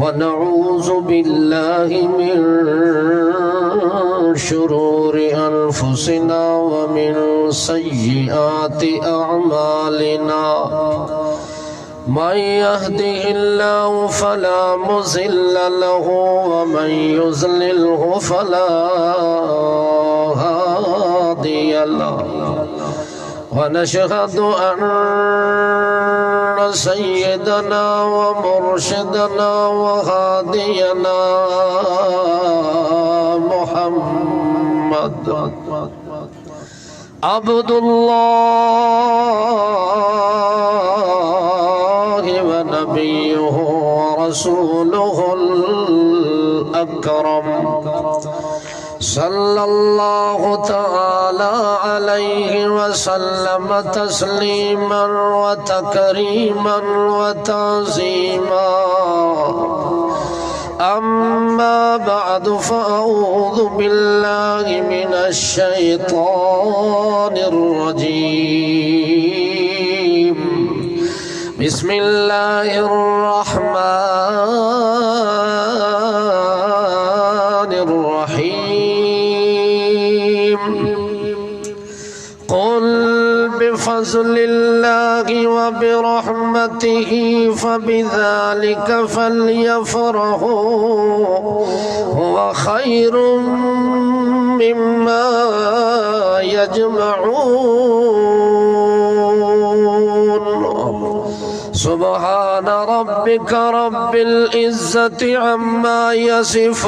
ونعوذ بالله من شرور أنفسنا ومن سيئات أعمالنا من يهده الله فلا مضل له ومن يضلله فلا هادي له ونشهد أن سيدنا ومرشدنا وهادينا محمد عبد الله ونبيه ورسوله الأكرم صلى الله تعالى عليه وسلم تسليما وتكريما وتعظيما أما بعد فأعوذ بالله من الشيطان الرجيم بسم الله الرحمن الرحيم قل بفضل الله وبرحمته فبذلك فليفرحوا هو خير مما يجمعون سبحان ربك رب العزة عما يصفون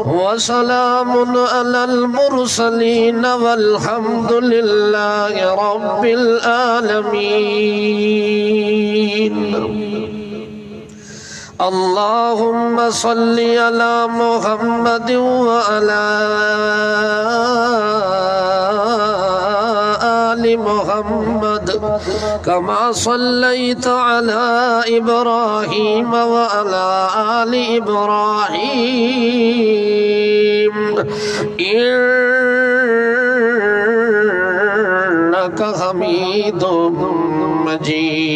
وسلام على المرسلين والحمد لله رب العالمين اللهم صل على محمد وعلى آل محمد كما صليت على إبراهيم وعلى آل إبراهيم إنك حميد مجيد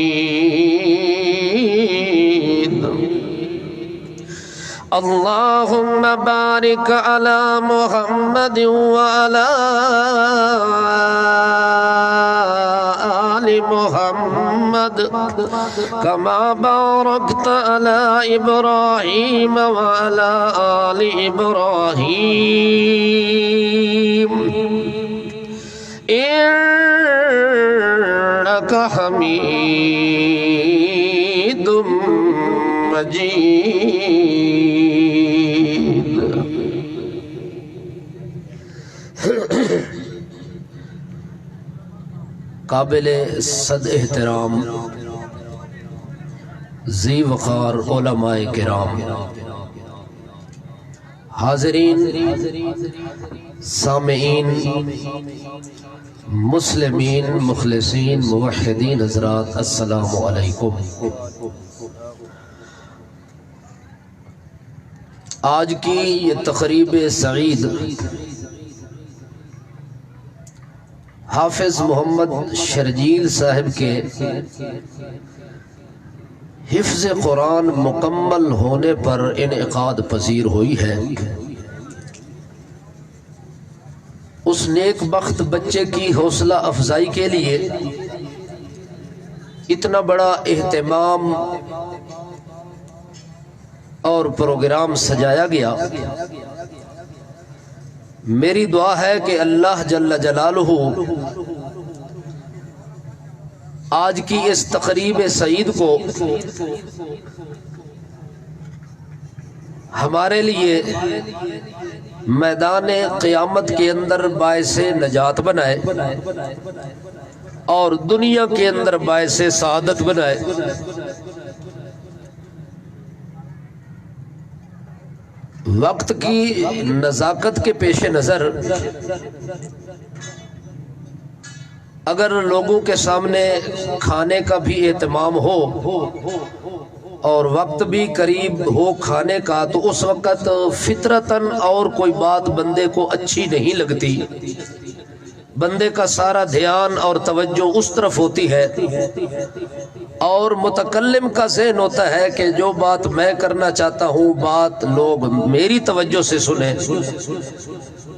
اللهم بارك على محمد وعلى آل محمد كما باركت على إبراهيم وعلى آل إبراهيم إنك حميد مجيد قابل صد احترام ذی وقار علماء کرام، حاضرین، سامعین، مسلمین، مخلصین، موحدین حضرات، السلام علیکم۔ آج کی یہ تقریب سعید حافظ محمد شرجیل صاحب کے حفظ قرآن مکمل ہونے پر انعقاد پذیر ہوئی ہے۔ اس نیک بخت بچے کی حوصلہ افزائی کے لیے اتنا بڑا اہتمام اور پروگرام سجایا گیا۔ میری دعا ہے کہ اللہ جل جلالہ آج کی اس تقریب سعید کو ہمارے لیے میدان قیامت کے اندر باعث نجات بنائے اور دنیا کے اندر باعث سعادت بنائے۔ وقت کی نزاکت کے پیش نظر اگر لوگوں کے سامنے کھانے کا بھی اہتمام ہو اور وقت بھی قریب ہو کھانے کا، تو اس وقت فطرتاً اور کوئی بات بندے کو اچھی نہیں لگتی، بندے کا سارا دھیان اور توجہ اس طرف ہوتی ہے اور متکلم کا ذہن ہوتا ہے کہ جو بات میں کرنا چاہتا ہوں بات لوگ میری توجہ سے سنیں.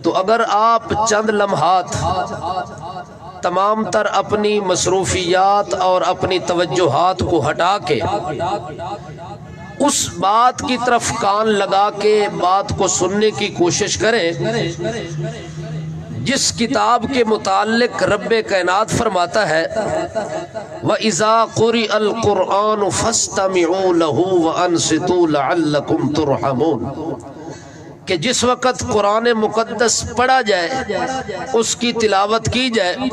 تو اگر آپ چند لمحات تمام تر اپنی مصروفیات اور اپنی توجہات کو ہٹا کے اس بات کی طرف کان لگا کے بات کو سننے کی کوشش کریں جس کتاب کے متعلق رب کائنات فرماتا ہے وَإِذَا قُرِئَ الْقُرْآنُ فَاسْتَمِعُوا لَهُ وَأَنصِتُوا لَعَلَّكُمْ تُرْحَمُونَ کہ جس وقت قرآن مقدس پڑھا جائے اس کی تلاوت کی جائے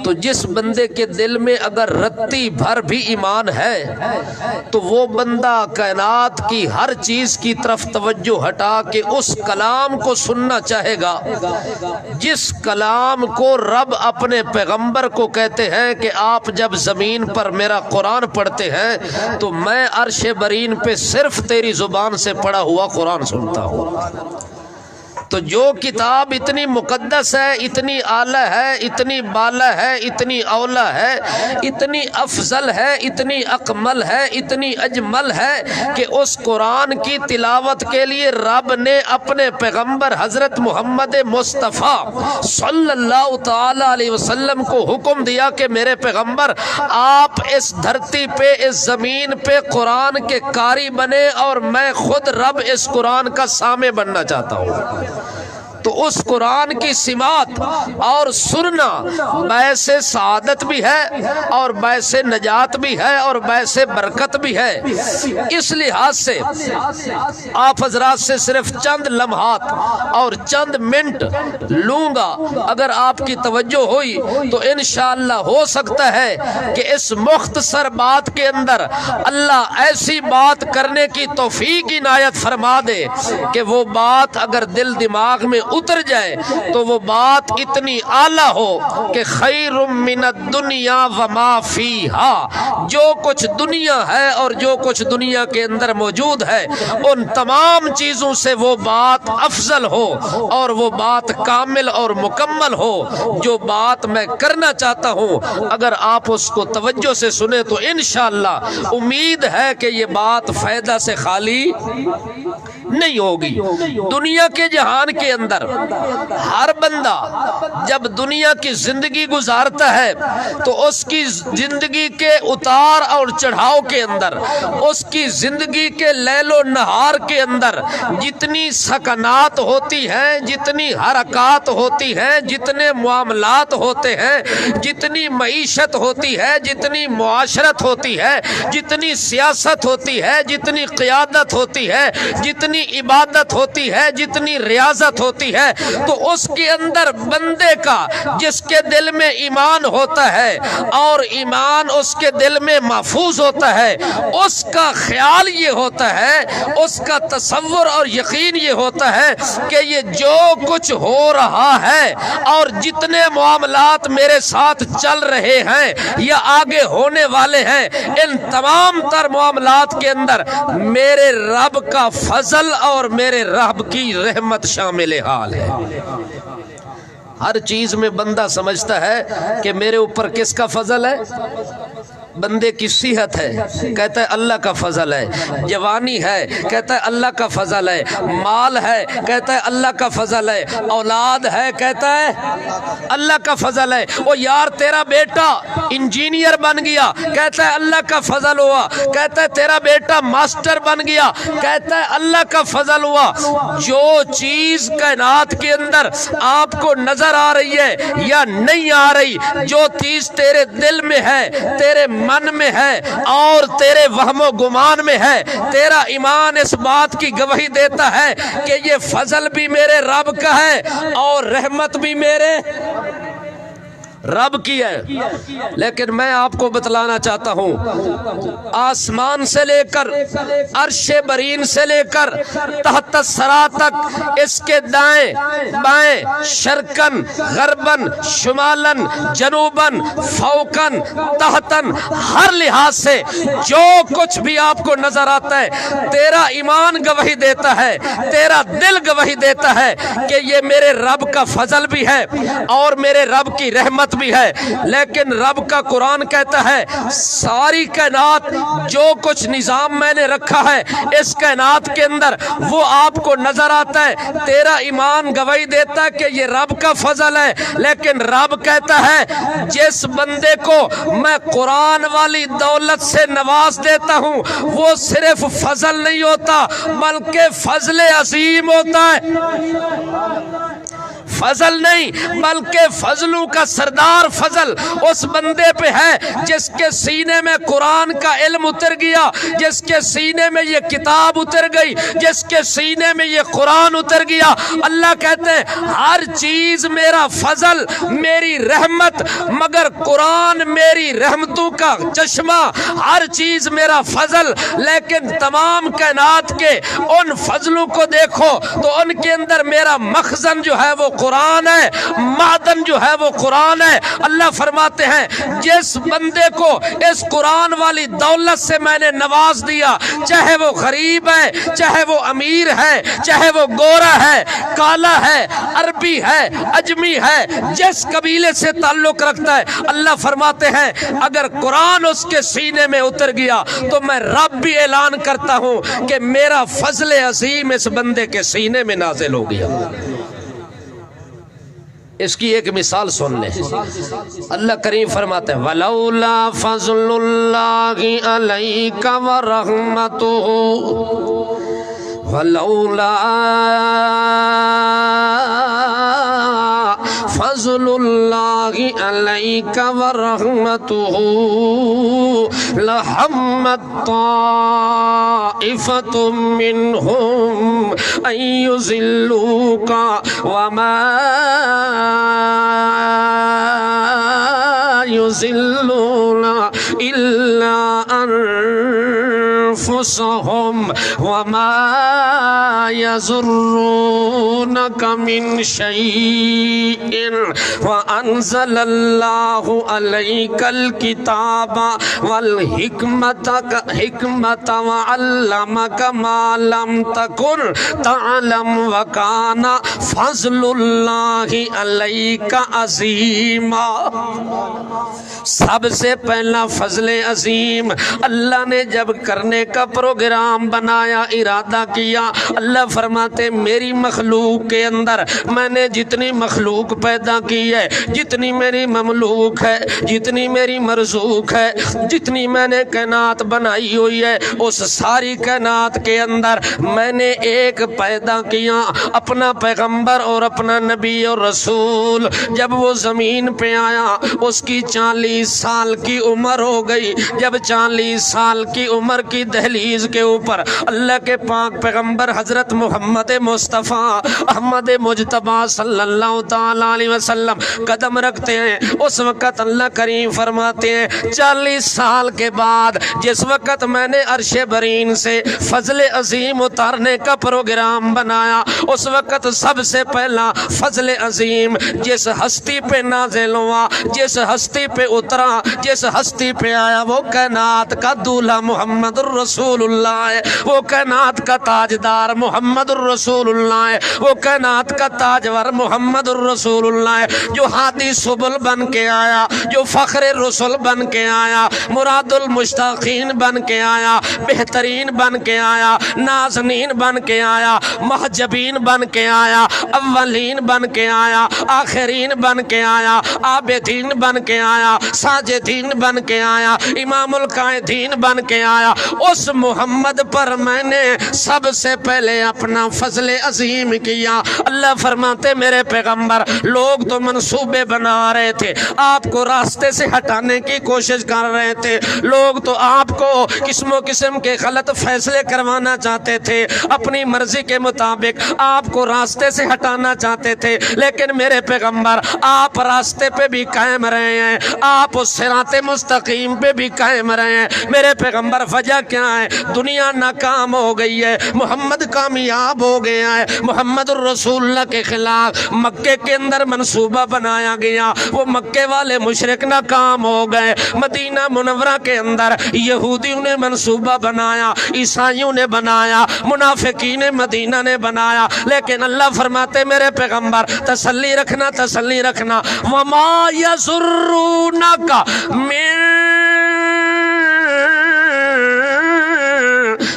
تو جس بندے کے دل میں اگر رتی بھر بھی ایمان ہے تو وہ بندہ کائنات کی ہر چیز کی طرف توجہ ہٹا کے اس کلام کو سننا چاہے گا جس کلام کو رب اپنے پیغمبر کو کہتے ہیں کہ آپ جب زمین پر میرا قرآن پڑھتے ہیں تو میں عرش برین پہ صرف تیری زبان سے پڑھا ہوا قرآن سنتا ہوں. تو جو کتاب اتنی مقدس ہے، اتنی اعلیٰ ہے، اتنی بالا ہے، اتنی اولا ہے، اتنی افضل ہے، اتنی اکمل ہے، اتنی اجمل ہے کہ اس قرآن کی تلاوت کے لیے رب نے اپنے پیغمبر حضرت محمد مصطفیٰ صلی اللہ تعالی علیہ وسلم کو حکم دیا کہ میرے پیغمبر آپ اس دھرتی پہ اس زمین پہ قرآن کے قاری بنے اور میں خود رب اس قرآن کا سامع بننا چاہتا ہوں. تو اس قرآن کی سماعت اور سننا باعث سعادت بھی ہے اور باعث نجات بھی ہے اور باعث برکت بھی ہے. اس لحاظ سے آپ حضرات سے صرف چند لمحات اور چند منٹ لوں گا. اگر آپ کی توجہ ہوئی تو انشاءاللہ ہو سکتا ہے کہ اس مختصر بات کے اندر اللہ ایسی بات کرنے کی توفیق عنایت فرما دے کہ وہ بات اگر دل دماغ میں اتر جائے تو وہ بات اتنی اعلیٰ ہو کہ خیر من الدنیا وما فیہا، جو کچھ دنیا ہے اور جو کچھ دنیا کے اندر موجود ہے ان تمام چیزوں سے وہ بات افضل ہو اور وہ بات کامل اور مکمل ہو. جو بات میں کرنا چاہتا ہوں اگر آپ اس کو توجہ سے سنیں تو انشاءاللہ امید ہے کہ یہ بات فائدہ سے خالی نہیں ہوگی. دنیا کے جہان کے اندر ہر بندہ جب دنیا کی زندگی گزارتا ہے تو اس کی زندگی کے اتار اور چڑھاؤ کے اندر، اس کی زندگی کے لیل و نہار کے اندر جتنی سکنات ہوتی ہیں، جتنی حرکات ہوتی ہیں، جتنے معاملات ہوتے ہیں، جتنی معیشت ہوتی ہے، جتنی معاشرت ہوتی ہے، جتنی سیاست ہوتی ہے، جتنی قیادت ہوتی ہے، جتنی عبادت ہوتی ہے، جتنی ریاضت ہوتی ہے، تو اس کے اندر بندے کا جس کے دل میں ایمان ہوتا ہے اور ایمان اس کے دل میں محفوظ ہوتا ہے اس کا خیال یہ ہوتا ہے، اس کا تصور اور یقین یہ ہوتا ہے کہ یہ جو کچھ ہو رہا ہے اور جتنے معاملات میرے ساتھ چل رہے ہیں یا آگے ہونے والے ہیں ان تمام تر معاملات کے اندر میرے رب کا فضل اور میرے رب کی رحمت شامل حال ہے. ہر چیز میں بندہ سمجھتا ہے کہ میرے اوپر کس کا فضل ہے؟ بندے کی صحت ہے کہتا ہے اللہ کا فضل ہے، جوانی ہے کہتا ہے اللہ کا فضل ہے، مال ہے کہتا ہے اللہ کا فضل ہے، اولاد ہے کہتا ہے اللہ کا فضل ہے. وہ یار تیرا بیٹا انجینئر بن گیا کہتا ہے اللہ کا فضل ہوا، کہتا ہے تیرا بیٹا ماسٹر بن گیا کہتا ہے اللہ کا فضل ہوا. جو چیز کائنات کے اندر آپ کو نظر آ رہی ہے یا نہیں آ رہی، جو چیز تیرے دل میں ہے، تیرے من میں ہے اور تیرے وہم و گمان میں ہے، تیرا ایمان اس بات کی گواہی دیتا ہے کہ یہ فضل بھی میرے رب کا ہے اور رحمت بھی میرے رب کی ہے. لیکن میں آپ کو بتلانا چاہتا ہوں آسمان سے لے کر عرش برین سے لے کر تحت الثری تک اس کے دائیں بائیں شرقن غربن شمالن جنوبن فوقن تحتن ہر لحاظ سے جو کچھ بھی آپ کو نظر آتا ہے تیرا ایمان گواہی دیتا ہے، تیرا دل گواہی دیتا ہے کہ یہ میرے رب کا فضل بھی ہے اور میرے رب کی رحمت بھی ہے، لیکن رب کا قرآن کہتا ہے ساری کائنات جو کچھ نظام میں نے رکھا ہے اس کائنات کے اندر وہ آپ کو نظر آتا ہے، تیرا ایمان گواہی دیتا ہے کہ یہ رب کا فضل ہے، لیکن رب کہتا ہے جس بندے کو میں قرآن والی دولت سے نواز دیتا ہوں وہ صرف فضل نہیں ہوتا بلکہ فضل عظیم ہوتا ہے، فضل نہیں بلکہ فضلوں کا سردار فضل اس بندے پہ ہے جس کے سینے میں قرآن کا علم اتر گیا، جس کے سینے میں یہ کتاب اتر گئی، جس کے سینے میں یہ قرآن اتر گیا۔ اللہ کہتے ہیں ہر چیز میرا فضل، میری رحمت، مگر قرآن میری رحمتوں کا چشمہ، ہر چیز میرا فضل، لیکن تمام کائنات کے ان فضلوں کو دیکھو تو ان کے اندر میرا مخزن جو ہے وہ قرآن ہے، معدن جو ہے وہ قرآن ہے۔ اللہ فرماتے ہیں جس بندے کو اس قرآن والی دولت سے میں نے نواز دیا، چاہے وہ غریب ہے، چاہے وہ امیر ہے، چاہے وہ گورا ہے، کالا ہے، عربی ہے، اجمی ہے، جس قبیلے سے تعلق رکھتا ہے، اللہ فرماتے ہیں اگر قرآن اس کے سینے میں اتر گیا تو میں رب بھی اعلان کرتا ہوں کہ میرا فضل عظیم اس بندے کے سینے میں نازل ہو گیا۔ اس کی ایک مثال سن لیں، اللہ کریم فرماتے ہیں وَلَوْلَا فَضْلُ اللَّهِ عَلَيْكَ وَرَحْمَتُهُ وَلَوْلَا فضل اللہ علیک ورحمتہ لہمت طائفۃ منہم ان یضلوک وما یضلون الا انفسهم وما يضرونك من شيء وأنزل الله عليك الكتاب والحكمة وعلمك ما لم تكن تعلم وكان فضل الله عليك عظيما۔ سب سے پہلا فضل عظیم اللہ نے جب کرنے کا پروگرام بنایا، ارادہ کیا، اللہ فرماتے میری مخلوق کے اندر میں نے جتنی مخلوق پیدا کی ہے، جتنی میری مملوک ہے، جتنی میری مرزوق ہے، جتنی میں نے کائنات بنائی ہوئی ہے، اس ساری کائنات کے اندر میں نے ایک پیدا کیا، اپنا پیغمبر اور اپنا نبی اور رسول۔ جب وہ زمین پہ آیا اس کی 40 سال کی عمر ہو گئی، جب 40 سال کی عمر کی دہلیز کے اوپر اللہ کے پاک پیغمبر حضرت محمد مصطفیٰ احمد مجتبیٰ صلی اللہ تعالیٰ علیہ وسلم قدم رکھتے ہیں، اس وقت اللہ کریم فرماتے ہیں 40 سال کے بعد جس وقت میں نے عرش برین سے فضل عظیم اتارنے کا پروگرام بنایا، اس وقت سب سے پہلا فضل عظیم جس ہستی پہ نازل ہوا، جس ہستی پہ اترا، جس ہستی پہ آیا، وہ کائنات کا دولہا محمد الرسول اللہ ہے، وہ کائنات کا تاجدار محمد الرسول اللہ ہے، وہ کائنات کا تاجور محمد الرسول اللہ ہے، جو ہادی سبل بن کے آیا، جو فخر رسول بن کے آیا، مراد المشتاقین بن کے آیا، بہترین بن کے آیا، نازنین بن کے آیا، محجبین بن کے آیا، اولین بن کے آیا، آخرین بن کے آیا، عابدین بن کے آیا، ساجدین بن کے آیا، امام القائدین بن کے آیا۔ اس محمد پر میں نے سب سے پہلے اپنا فضل عظیم کیا۔ اللہ فرماتے میرے پیغمبر لوگ تو منصوبے بنا رہے تھے، آپ کو راستے سے ہٹانے کی کوشش کر رہے تھے، لوگ تو آپ کو قسم و قسم کے غلط فیصلے کروانا چاہتے تھے، اپنی مرضی کے مطابق آپ کو راستے سے ہٹانا چاہتے تھے، لیکن میرے پیغمبر آپ راستے پہ بھی قائم رہے ہیں، آپ اس صراط مستقیم پہ بھی قائم رہے ہیں۔ میرے پیغمبر وجہ کیا کیا ہے؟ دنیا ناکام ہو گئی ہے، محمد کامیاب ہو گیا ہے، محمد الرسول اللہ کے خلاف مکے کے اندر منصوبہ بنایا گیا، وہ مکے والے مشرک ناکام ہو گئے، مدینہ منورہ کے اندر یہودیوں نے منصوبہ بنایا، عیسائیوں نے بنایا، منافقین مدینہ نے بنایا، لیکن اللہ فرماتے میرے پیغمبر تسلی رکھنا، تسلی رکھنا، وَمَا يَسُرُّونَكَ مِن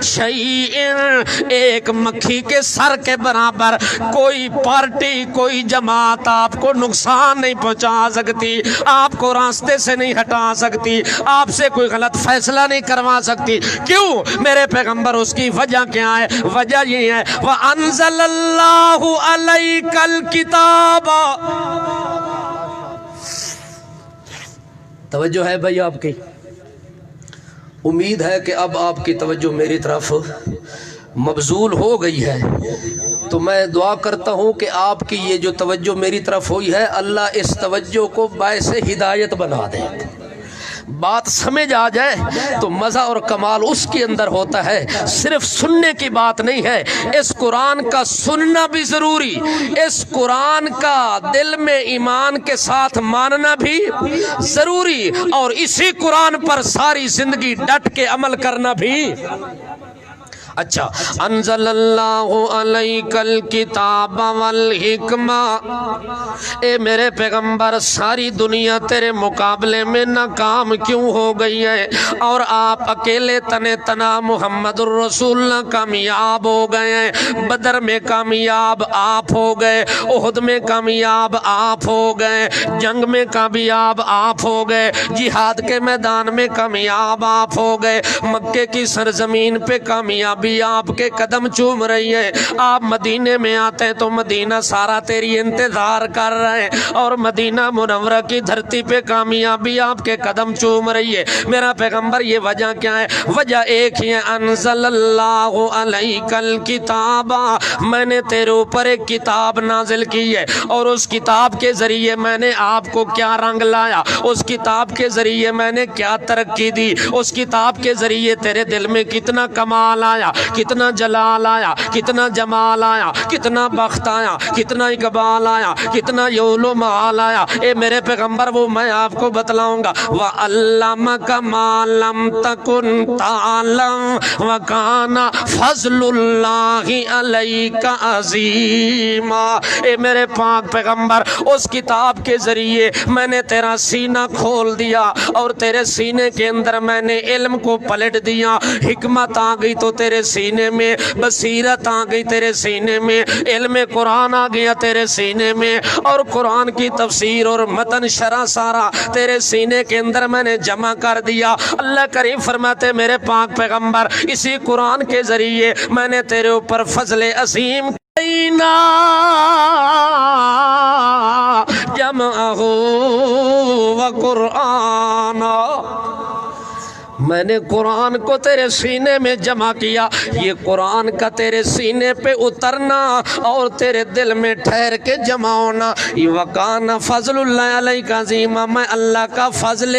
شَيْءٍ، ایک مکھی کے سر کے برابر کوئی پارٹی، کوئی جماعت آپ کو نقصان نہیں پہنچا سکتی، آپ کو راستے سے نہیں ہٹا سکتی، آپ سے کوئی غلط فیصلہ نہیں کروا سکتی۔ کیوں میرے پیغمبر؟ اس کی وجہ کیا ہے؟ وجہ یہ ہے وَأَنزَلَ اللَّهُ عَلَيْكَ الْكِتَابَ۔ توجہ ہے بھائی آپ کی؟ امید ہے کہ اب آپ کی توجہ میری طرف مبذول ہو گئی ہے، تو میں دعا کرتا ہوں کہ آپ کی یہ جو توجہ میری طرف ہوئی ہے، اللہ اس توجہ کو باعث ہدایت بنا دے، بات سمجھ آ جائے تو مزہ اور کمال اس کے اندر ہوتا ہے، صرف سننے کی بات نہیں ہے، اس قرآن کا سننا بھی ضروری، اس قرآن کا دل میں ایمان کے ساتھ ماننا بھی ضروری، اور اسی قرآن پر ساری زندگی ڈٹ کے عمل کرنا بھی۔ اچھا، انزل اللہ علیک الکتاب والحکمہ، اے میرے پیغمبر ساری دنیا تیرے مقابلے میں ناکام کیوں ہو گئی ہے اور آپ اکیلے تنے تنا محمد الرسول اللہ کامیاب ہو گئے ہیں؟ بدر میں کامیاب آپ ہو گئے، احد میں کامیاب آپ ہو گئے، جنگ میں کامیاب آپ ہو گئے، جہاد کے میدان میں کامیاب آپ ہو گئے، مکے کی سرزمین پہ کامیابی آپ کے قدم چوم رہی ہے، آپ مدینے میں آتے ہیں تو مدینہ سارا تیری انتظار کر رہے ہیں، اور مدینہ منورہ کی دھرتی پہ کامیابی آپ کے قدم چوم رہی ہے۔ میرا پیغمبر یہ وجہ کیا ہے؟ وجہ ایک ہی ہے، انزل اللہ علیک الکتاب، میں نے تیرے اوپر ایک کتاب نازل کی ہے، اور اس کتاب کے ذریعے میں نے آپ کو کیا رنگ لایا، اس کتاب کے ذریعے میں نے کیا ترقی دی، اس کتاب کے ذریعے تیرے دل میں کتنا کمال آیا، کتنا جلال آیا، کتنا جمال آیا، کتنا بخت آیا، کتنا اقبال آیا، کتنا یول و معال آیا، اے میرے پیغمبر وہ میں آپ کو بتلاؤں گا۔ وَعَلَّمَكَ مَا لَمْ تَكُنْ تَعْلَمْ وَكَانَ فَضْلُ اللَّهِ عَلَيْكَ عَظِيمًا، اے میرے پاک پیغمبر اس کتاب کے ذریعے میں نے تیرا سینہ کھول دیا، اور تیرے سینے کے اندر میں نے علم کو پلٹ دیا، حکمت آ گئی تو تیرے سینے میں، بصیرت آ گئی تیرے سینے میں، علم قرآن آ گیا تیرے سینے میں، اور قرآن کی تفسیر اور متن شرح سارا تیرے سینے کے اندر میں نے جمع کر دیا۔ اللہ کریم فرماتے میرے پاک پیغمبر اسی قرآن کے ذریعے میں نے تیرے اوپر فضل عظیم جمعہ و قرآن، میں نے قرآن کو تیرے سینے میں جمع کیا۔ یہ قرآن کا تیرے سینے پہ اترنا اور تیرے دل میں ٹھہر کے جمع ہونا، وَقَانَ فَضْلُ اللَّهِ عَلَيْكَ عَظِيمًا، میں اللہ کا فضل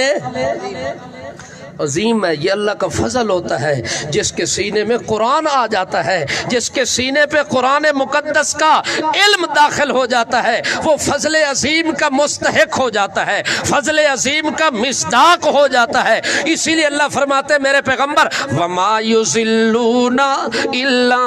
عظیم ہے، یہ اللہ کا فضل ہوتا ہے جس کے سینے میں قرآن آ جاتا ہے، جس کے سینے پہ قرآن مقدس کا علم داخل ہو جاتا ہے، وہ فضل عظیم کا مستحق ہو جاتا ہے، فضل عظیم کا مصداق ہو جاتا ہے۔ اسی لیے اللہ فرماتے میرے پیغمبر وَمَا يُضِلُّونَ إِلَّا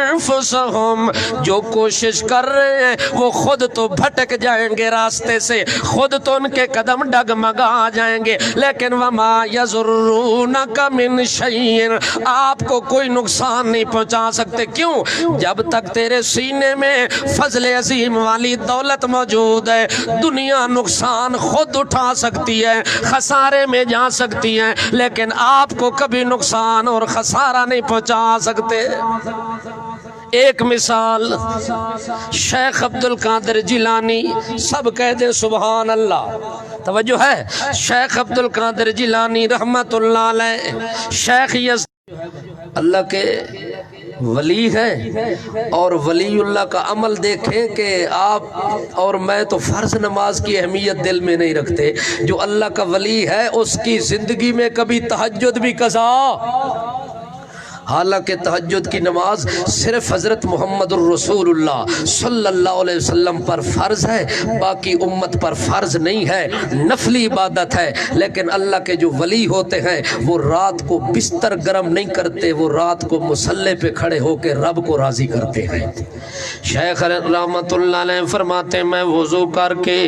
أَنفُسَهُمْ، جو کوشش کر رہے ہیں وہ خود تو بھٹک جائیں گے راستے سے، خود تو ان کے قدم ڈگمگا جائیں گے، لیکن وَمَا يَضُرُّونَكَ مِن شَيْءٍ، آپ کو کوئی نقصان نہیں پہنچا سکتے۔ کیوں؟ جب تک تیرے سینے میں فضل عظیم والی دولت موجود ہے، دنیا نقصان خود اٹھا سکتی ہے، خسارے میں جا سکتی ہے، لیکن آپ کو کبھی نقصان اور خسارہ نہیں پہنچا سکتے۔ ایک مثال، شیخ عبد القادر جیلانی، سب کہہ دیں سبحان اللہ، توجہ ہے، شیخ عبد القادر جیلانی رحمت اللہ علیہ، شیخ اللہ کے ولی ہے اور ولی اللہ کا عمل دیکھیں کہ آپ اور میں تو فرض نماز کی اہمیت دل میں نہیں رکھتے. جو اللہ کا ولی ہے اس کی زندگی میں کبھی تہجد بھی قضا، حالانکہ تہجد کی نماز صرف حضرت محمد الرسول اللہ صلی اللہ علیہ وسلم پر فرض ہے، باقی امت پر فرض نہیں ہے، نفلی عبادت ہے. لیکن اللہ کے جو ولی ہوتے ہیں وہ رات کو بستر گرم نہیں کرتے، وہ رات کو مصلی پہ کھڑے ہو کے رب کو راضی کرتے ہیں. شیخ رحمت اللہ علیہ فرماتے ہیں میں وضو کر کے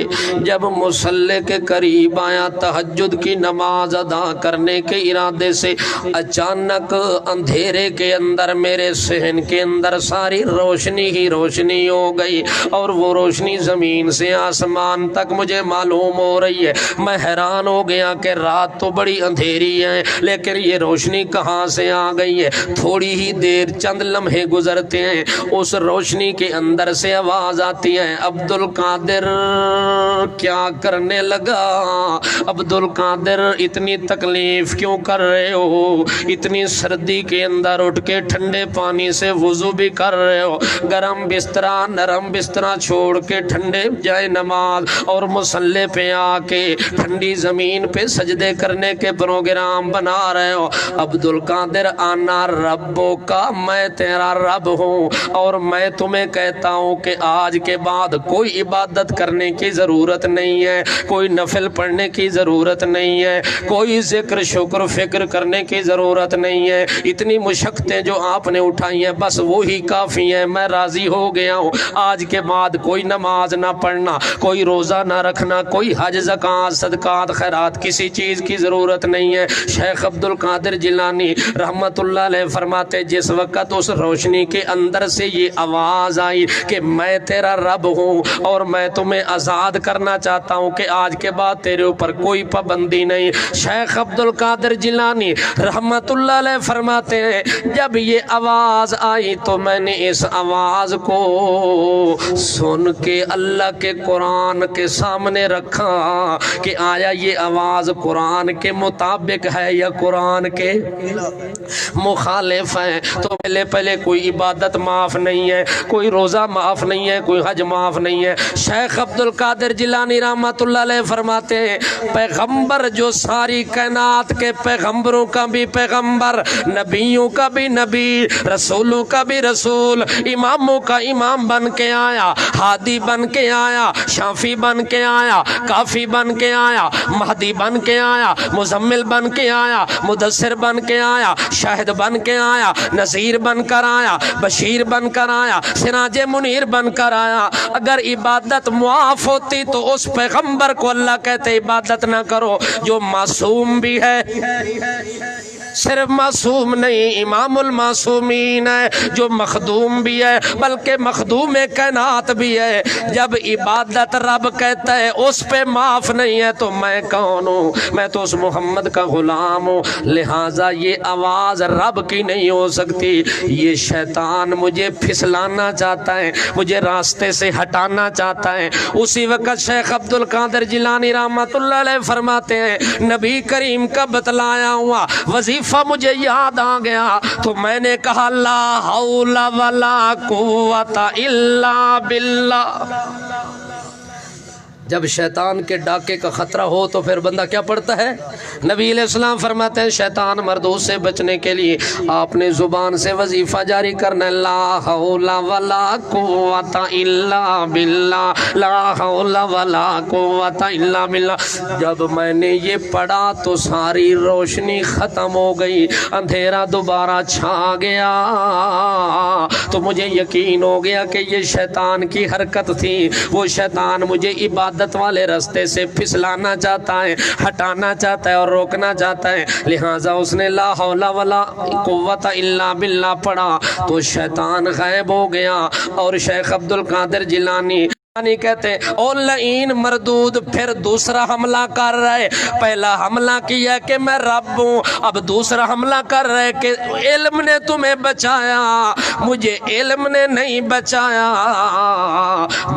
جب مصلی کے قریب آیا تہجد کی نماز ادا کرنے کے ارادے سے، اچانک اندھیرے کے اندر میرے صحن کے اندر ساری روشنی ہی روشنی ہو گئی، اور وہ روشنی زمین سے آسمان تک مجھے معلوم ہو رہی ہے. میں حیران ہو گیا کہ رات تو بڑی اندھیری ہے لیکن یہ روشنی کہاں سے آ گئی ہے. تھوڑی ہی دیر چند لمحے گزرتے ہیں، اس روشنی کے اندر سے آواز آتی ہے عبد القادر کیا کرنے لگا، عبد القادر اتنی تکلیف کیوں کر رہے ہو، اتنی سردی کے اندر اٹھ کے ٹھنڈے پانی سے وضو بھی کر رہے ہو، گرم بسترا نرم بسترا چھوڑ کے ٹھنڈے جائے نماز اور مصلی پہ آ کے ٹھنڈی زمین پہ سجدے کرنے کے پروگرام بنا رہے ہو. عبد القادر آنا ربوں کا، میں تیرا رب ہوں اور میں تمہیں کہتا ہوں کہ آج کے بعد کوئی عبادت کرنے کی ضرورت نہیں ہے، کوئی نفل پڑھنے کی ضرورت نہیں ہے، کوئی ذکر شکر فکر کرنے کی ضرورت نہیں ہے. اتنی مشقتیں جو آپ نے اٹھائی ہیں بس وہی کافی ہیں، میں راضی ہو گیا ہوں. آج کے بعد کوئی نماز نہ پڑھنا، کوئی روزہ نہ رکھنا، کوئی حج زکوٰۃ صدقات خیرات کسی چیز کی ضرورت نہیں ہے. شیخ عبد القادر جیلانی رحمت اللہ علیہ فرماتے جس وقت اس روشنی کے اندر سے یہ آواز آئی کہ میں تیرا رب ہوں اور میں تمہیں آزاد کرنا چاہتا ہوں کہ آج کے بعد تیرے اوپر کوئی پابندی نہیں. شیخ عبد القادر جیلانی رحمت اللہ علیہ فرماتے ہیں جب یہ آواز آئی تو میں نے اس آواز کو سن کے اللہ کے قرآن کے سامنے رکھا کہ آیا یہ آواز قرآن کے مطابق ہے یا قرآن کے مخالف ہے. تو پہلے کوئی عبادت معاف نہیں ہے، کوئی روزہ معاف نہیں ہے، کوئی حج معاف نہیں ہے. شیخ عبد القادر جیلانی رحمت اللہ علیہ فرماتے ہیں پیغمبر جو ساری کائنات کے پیغمبروں کا بھی پیغمبر، نبیوں کا بھی نبی، رسولوں کا بھی رسول، اماموں کا امام بن کے آیا، ہادی بن کے آیا، شافی بن کے آیا، کافی بن کے آیا، مہدی بن کے آیا، مزمل بن کے آیا، مدثر بن کے آیا، شاہد بن کے آیا، نذیر بن کر آیا، بشیر بن کر آیا، سراج منیر بن کر آیا. اگر عبادت معاف ہوتی تو اس پیغمبر کو اللہ کہتے عبادت نہ کرو جو معصوم بھی ہے، صرف معصوم نہیں امام المعصومین ہے، جو مخدوم بھی ہے بلکہ مخدوم کائنات بھی ہے. جب عبادت رب کہتا ہے اس پہ معاف نہیں ہے تو میں کون ہوں؟ میں تو اس محمد کا غلام ہوں. لہٰذا یہ آواز رب کی نہیں ہو سکتی. یہ شیطان مجھے پھسلانا چاہتا ہے، مجھے راستے سے ہٹانا چاہتا ہے. اسی وقت شیخ عبد القادر جیلانی رحمت اللہ علیہ فرماتے ہیں نبی کریم کا بتلایا ہوا وظیفہ مجھے یاد آ گیا تو میں نے کہا لا حول ولا قوت الا باللہ. جب شیطان کے ڈاکے کا خطرہ ہو تو پھر بندہ کیا پڑھتا ہے؟ نبی علیہ السلام فرماتے ہیں شیطان مردود سے بچنے کے لیے آپ نے زبان سے وظیفہ جاری کرنا ہے لا حول ولا قوت الا باللہ، لا حول ولا قوت الا باللہ. جب میں نے یہ پڑھا تو ساری روشنی ختم ہو گئی، اندھیرا دوبارہ چھا گیا. تو مجھے یقین ہو گیا کہ یہ شیطان کی حرکت تھی. وہ شیطان مجھے عبادت والے راستے سے پھسلانا چاہتا ہے، ہٹانا چاہتا ہے اور روکنا چاہتا ہے. لہٰذا اس نے لا حول ولا قوت الا باللہ پڑھا تو شیطان غائب ہو گیا. اور شیخ عبد القادر جیلانی کہتے ہیں او لعین مردود پھر دوسرا حملہ کر رہے. پہلا حملہ کیا کہ میں رب ہوں، اب دوسرا حملہ کر رہے کہ علم نے تمہیں بچایا، مجھے علم نے نہیں بچایا.